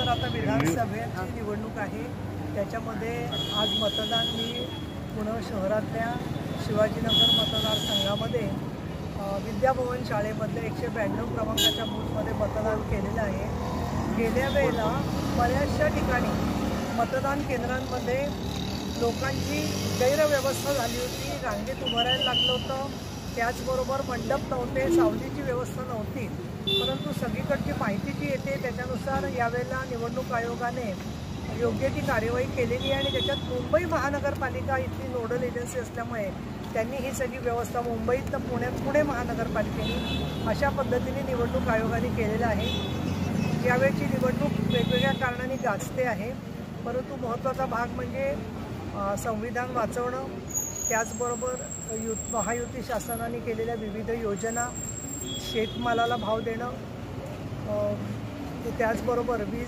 तर आता विधानसभेची निवडणूक आहे, त्याच्यामध्ये आज मतदान मी पुणे शहरातल्या शिवाजीनगर मतदारसंघामध्ये विद्याभवन शाळेमधल्या 192 क्रमांकाच्या बूथमध्ये मतदान केलेलं आहे। गेल्या वेळेला बऱ्याचशा ठिकाणी मतदान केंद्रांमध्ये लोकांची गैरव्यवस्था झाली होती, रांगेत उभं राहायला लागलं होतं, त्याचबरोबर मंडप नव्हते, सावलीची व्यवस्था नव्हती। परंतु सगळीकडची माहिती जी येते त्याच्यानुसार यावेळेला निवडणूक आयोगाने योग्य ती कार्यवाही केलेली आहे आणि त्याच्यात मुंबई महानगरपालिका इथली नोडल एजन्सी असल्यामुळे त्यांनी ही सगळी व्यवस्था मुंबईत तर पुणे महानगरपालिकेने अशा पद्धतीने निवडणूक आयोगाने केलेलं आहे। यावेळची निवडणूक वेगवेगळ्या कारणांनी गाजते आहे, परंतु महत्त्वाचा भाग म्हणजे संविधान वाचवणं, त्याचबरोबर महायुती शासनाने केलेल्या विविध योजना, शेतमालाला भाव देणं, त्याचबरोबर वीज